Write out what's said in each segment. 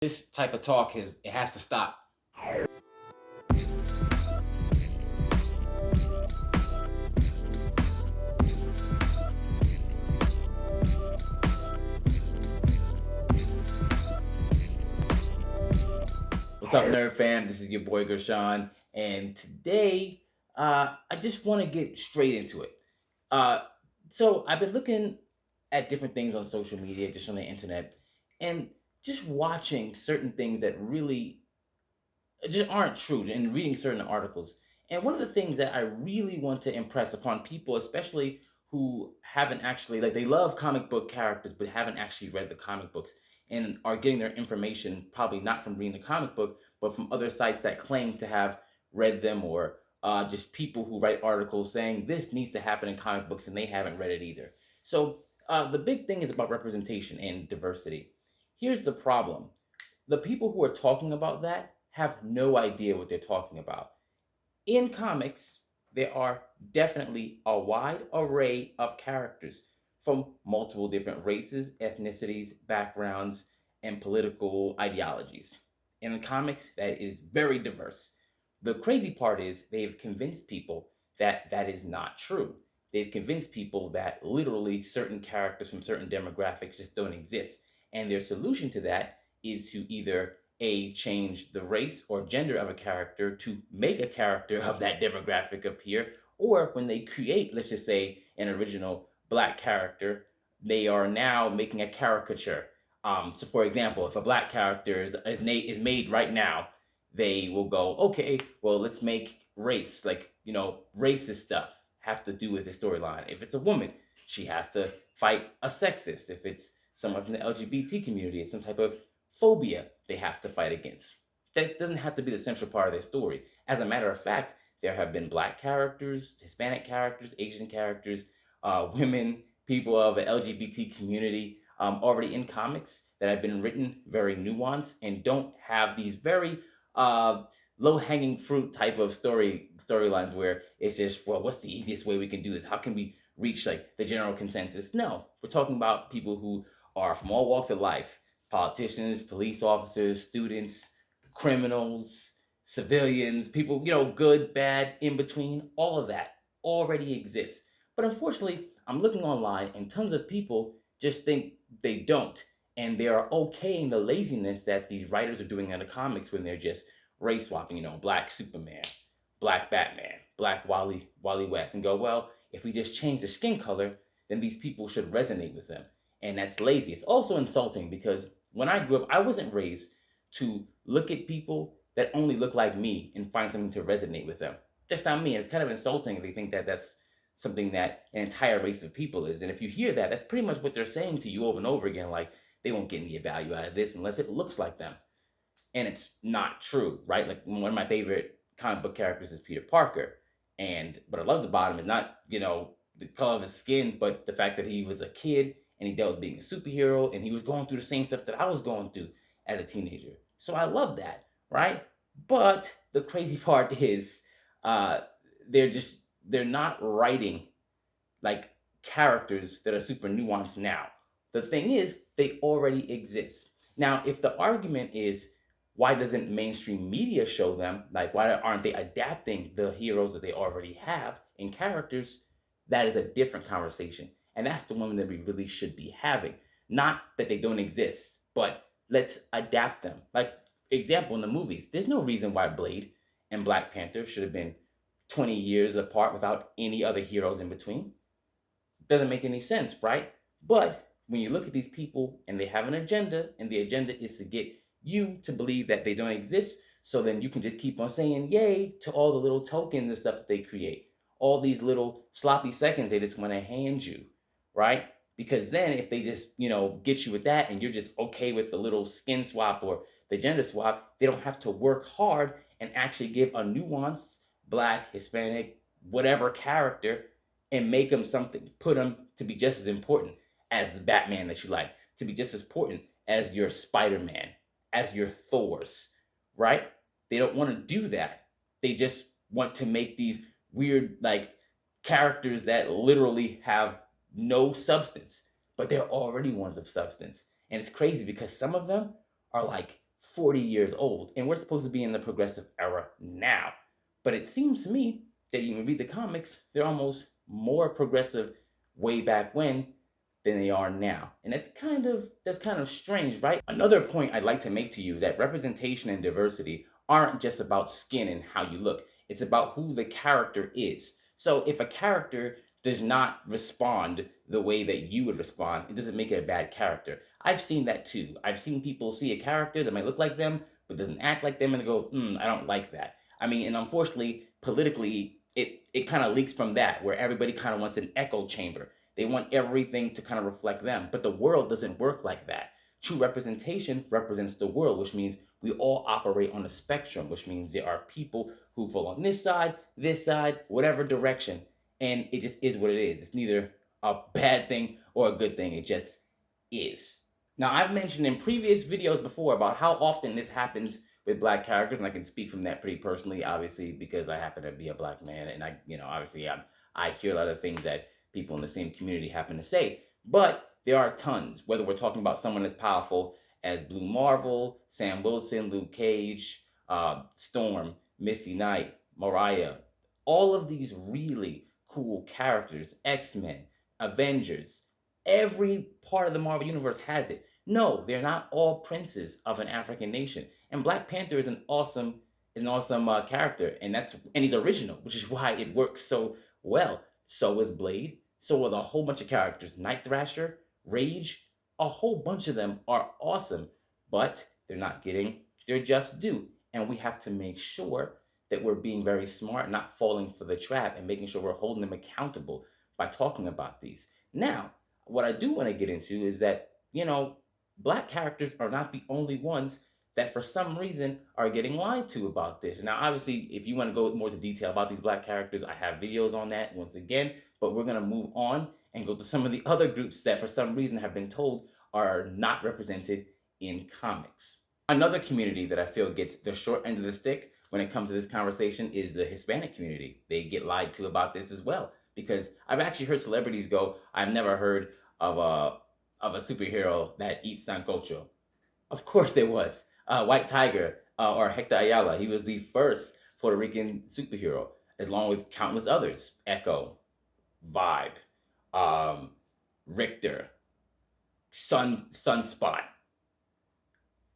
This type of talk has to stop. What's up, nerd fam? This is your boy Gershon, and today I just want to get straight into it. Uh, so I've been looking at different things on social media, just on the internet, and just watching certain things that really just aren't true, and reading certain articles. And one of the things that I really want to impress upon people, especially who haven't actually, like, they love comic book characters but haven't actually read the comic books and are getting their information probably not from reading the comic book but from other sites that claim to have read them, or just people who write articles saying this needs to happen in comic books and they haven't read it either. So the big thing is about representation and diversity. Here's the problem: the people who are talking about that have no idea what they're talking about. In comics, there are definitely a wide array of characters from multiple different races, ethnicities, backgrounds, and political ideologies. In the comics, that is very diverse. The crazy part is they've convinced people that that is not true. They've convinced people that literally certain characters from certain demographics just don't exist. And their solution to that is to either A, change the race or gender of a character to make a character of that demographic appear, or when they create, let's just say, an original black character, they are now making a caricature. So, for example, if a black character is made right now, they will go, okay, well, let's make race, like, racist stuff have to do with the storyline. If it's a woman, she has to fight a sexist. If it's someone from the LGBT community, it's some type of phobia they have to fight against. That doesn't have to be the central part of their story. As a matter of fact, there have been black characters, Hispanic characters, Asian characters, women, people of the LGBT community already in comics that have been written very nuanced and don't have these very uh, low hanging fruit type of storylines where it's just, well, what's the easiest way we can do this? How can we reach like the general consensus? No, we're talking about people who are from all walks of life: politicians, police officers, students, criminals, civilians, people, good, bad, in between, all of that already exists. But unfortunately, I'm looking online and tons of people just think they don't. And they are okay in the laziness that these writers are doing in the comics when they're just race swapping, black Superman, black Batman, black Wally West, and go, well, if we just change the skin color, then these people should resonate with them. And that's lazy. It's also insulting because when I grew up, I wasn't raised to look at people that only look like me and find something to resonate with them. That's not me. It's kind of insulting if they think that that's something that an entire race of people is. And if you hear that, that's pretty much what they're saying to you over and over again. Like, they won't get any value out of this unless it looks like them. And it's not true, right? Like, one of my favorite comic book characters is Peter Parker. And what I loved about him is not, the color of his skin, but the fact that he was a kid and he dealt with being a superhero and he was going through the same stuff that I was going through as a teenager. So I love that, right? But the crazy part is uh, they're not writing like characters that are super nuanced now. The thing is, they already exist. Now, if the argument is why doesn't mainstream media show them, like why aren't they adapting the heroes that they already have in characters, that is a different conversation. And that's the one that we really should be having. Not that they don't exist, but let's adapt them. Like, example, in the movies, there's no reason why Blade and Black Panther should have been 20 years apart without any other heroes in between. Doesn't make any sense, right? But when you look at these people and they have an agenda, and the agenda is to get you to believe that they don't exist, so then you can just keep on saying yay to all the little tokens and stuff that they create, all these little sloppy seconds they just want to hand you, right? Because then if they just, get you with that and you're just okay with the little skin swap or the gender swap, they don't have to work hard and actually give a nuanced black, Hispanic, whatever character and make them something, put them to be just as important as the Batman that you like, to be just as important as your Spider-Man, as your Thors, right? They don't want to do that. They just want to make these weird, like, characters that literally have no substance, but they're already ones of substance. And it's crazy because some of them are like 40 years old, and we're supposed to be in the progressive era now. But it seems to me that you can read the comics, they're almost more progressive way back when than they are now. And that's kind of strange, right? Another point I'd like to make to you that representation and diversity aren't just about skin and how you look. It's about who the character is. So if a character does not respond the way that you would respond, it doesn't make it a bad character. I've seen that too. I've seen people see a character that might look like them, but doesn't act like them, and they go, I don't like that. I mean, and unfortunately, politically, it kind of leaks from that, where everybody kind of wants an echo chamber. They want everything to kind of reflect them, but the world doesn't work like that. True representation represents the world, which means we all operate on a spectrum, which means there are people who fall on this side, whatever direction, and it just is what it is. It's neither a bad thing or a good thing. It just is. Now, I've mentioned in previous videos before about how often this happens with black characters, and I can speak from that pretty personally, obviously, because I happen to be a black man, and obviously, I hear a lot of things that people in the same community happen to say. But there are tons, whether we're talking about someone as powerful as Blue Marvel, Sam Wilson, Luke Cage, Storm, Misty Knight, Mariah, all of these really cool characters, X-Men, Avengers, every part of the Marvel Universe has it. No, they're not all princes of an African nation. And Black Panther is an awesome character, and he's original, which is why it works so well. So is Blade. So are a whole bunch of characters. Night Thrasher, Rage, a whole bunch of them are awesome, but they're not getting their just due. And we have to make sure that we're being very smart, not falling for the trap, and making sure we're holding them accountable by talking about these. Now, what I do want to get into is that, black characters are not the only ones that for some reason are getting lied to about this. Now, obviously, if you want to go more to detail about these black characters, I have videos on that once again, but we're going to move on and go to some of the other groups that for some reason have been told are not represented in comics. Another community that I feel gets the short end of the stick when it comes to this conversation is the Hispanic community. They get lied to about this as well, because I've actually heard celebrities go, I've never heard of a superhero that eats sancocho. Of course there was. White Tiger, or Hector Ayala, he was the first Puerto Rican superhero, along with countless others. Echo, Vibe, Richter, Sunspot.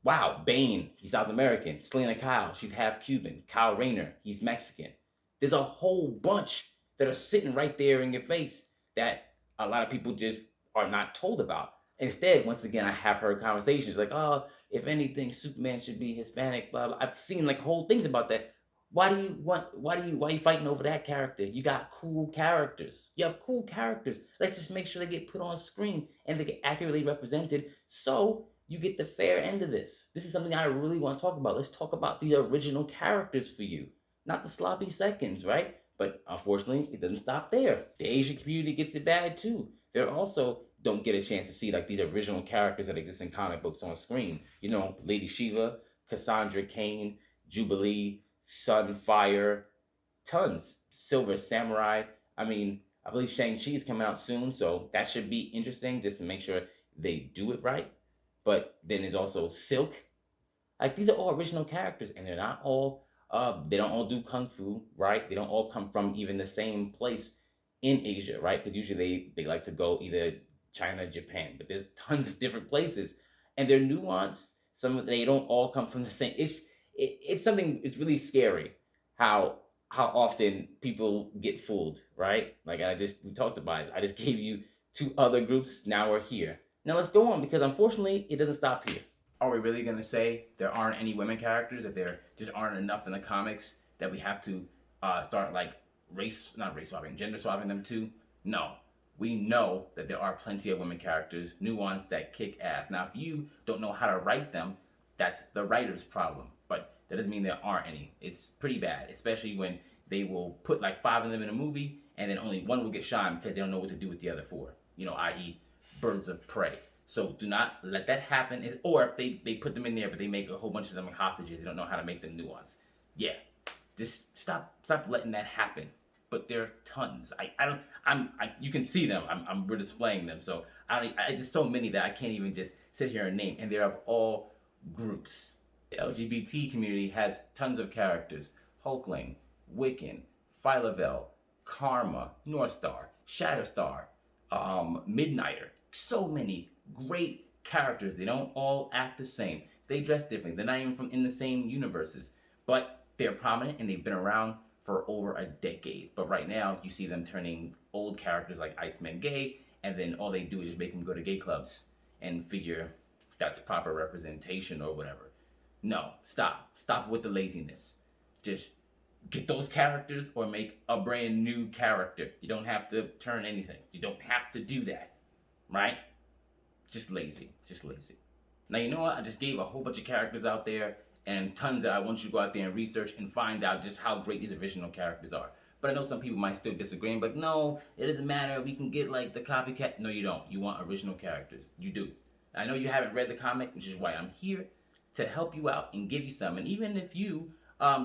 Wow, Bane, he's South American. Selena Kyle, she's half Cuban. Kyle Rayner, he's Mexican. There's a whole bunch that are sitting right there in your face that a lot of people just are not told about. Instead, once again, I have heard conversations like, oh, if anything, Superman should be Hispanic, blah, blah. I've seen like whole things about that. Why are you fighting over that character? You got cool characters. You have cool characters. Let's just make sure they get put on screen and they get accurately represented so you get the fair end of this. This is something I really want to talk about. Let's talk about the original characters for you, not the sloppy seconds, right? But unfortunately, it doesn't stop there. The Asian community gets it bad too. They're also don't get a chance to see like these original characters that exist in comic books on screen. Lady Shiva, Cassandra Cain, Jubilee, Sunfire, tons. Silver Samurai. I mean, I believe Shang-Chi is coming out soon, so that should be interesting just to make sure they do it right. But then there's also Silk. Like these are all original characters, and they're not all. They don't all do kung fu, right? They don't all come from even the same place in Asia, right? Because usually they like to go either China, Japan, but there's tons of different places, and they're nuanced. They don't all come from the same. It's something. It's really scary how often people get fooled, right? Like we talked about it. I just gave you two other groups. Now we're here. Now let's go on, because unfortunately it doesn't stop here. Are we really gonna say there aren't any women characters, that there just aren't enough in the comics, that we have to start like not race swapping, gender swapping them too? No. We know that there are plenty of women characters, new ones that kick ass. Now, if you don't know how to write them, that's the writer's problem. But that doesn't mean there aren't any. It's pretty bad, especially when they will put like 5 of them in a movie and then only one will get shot because they don't know what to do with the other 4. I.e. birds of prey. So do not let that happen. Or if they put them in there, but they make a whole bunch of them hostages, they don't know how to make them nuanced. Yeah, just stop letting that happen. But there are tons. You can see them. We're displaying them. So there's so many that I can't even just sit here and name. And they're of all groups. The LGBT community has tons of characters: Hulkling, Wiccan, Phyla-Vell, Karma, Northstar, Shatterstar, Midnighter. So many great characters. They don't all act the same. They dress differently. They're not even from in the same universes, but they're prominent and they've been around for over a decade. But right now, you see them turning old characters like Iceman gay, and then all they do is just make them go to gay clubs and figure that's proper representation or whatever. No, stop. Stop with the laziness. Just get those characters or make a brand new character. You don't have to turn anything. You don't have to do that. Right? Just lazy. Just lazy. Now, you know what? I just gave a whole bunch of characters out there and tons that I want you to go out there and research and find out just how great these original characters are. But I know some people might still disagree and be like, no, it doesn't matter. We can get like the copycat. No, you don't. You want original characters. You do. I know you haven't read the comic, which is why I'm here to help you out and give you some. And even if you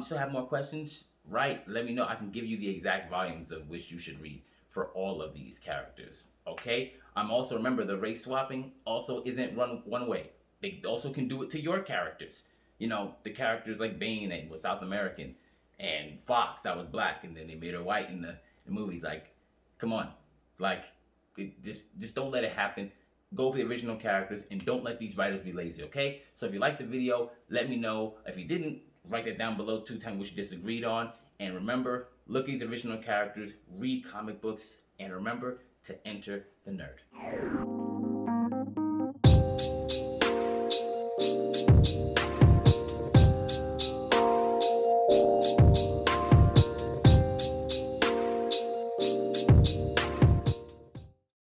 still have more questions, right, let me know. I can give you the exact volumes of which you should read for all of these characters. Okay? Also remember, the race swapping also isn't run one way. They also can do it to your characters. You know, the characters like Bane that was South American, and Fox that was black, and then they made her white in the movies. Like, come on, like, just don't let it happen. Go for the original characters and don't let these writers be lazy. Okay? So if you liked the video, let me know. If you didn't, write that down below too. Tell me what you disagreed on. And remember, look at the original characters, read comic books, and remember to enter the nerd.